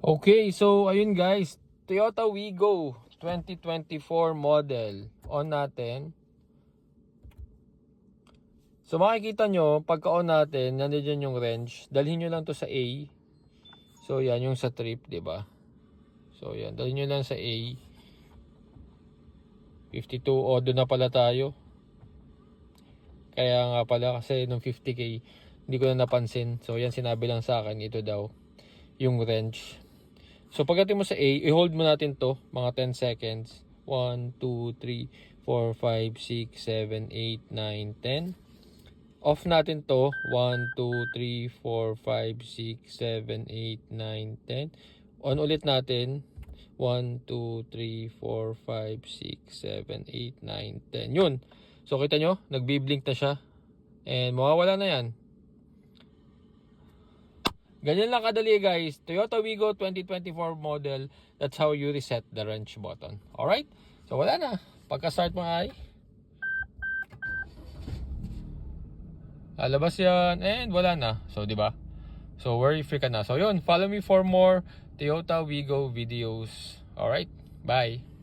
Okay, so ayun guys, Toyota Wigo 2024 model on natin. So makikita nyo, pagka-on natin, nandiyan yung wrench. Dalhin nyo lang to sa A. So yan yung sa trip, 'di ba? So yan, dalhin nyo lang sa A. 52 odo na pala tayo. Kaya nga pala kasi nung 50k, hindi ko na napansin. So yan, sinabi lang sa akin, ito daw yung wrench. So pagdating mo sa A, i-hold mo natin to mga 10 seconds. 1, 2, 3, 4, 5, 6, 7, 8, 9, 10. Off natin to. 1, 2, 3, 4, 5, 6, 7, 8, 9, 10. On ulit natin. 1, 2, 3, 4, 5, 6, 7, 8, 9, 10. Yun. So kita nyo, nagbi-blink na siya. And mawawala na yan. Ganyan lang kadali guys. Toyota Wigo 2024 model. That's how you reset the wrench button. Alright? So wala na. Pagka-start mo ay lalabas yan and wala na. So di ba? So worry free ka na. So yun, follow me for more Toyota Wigo videos. Alright? Bye!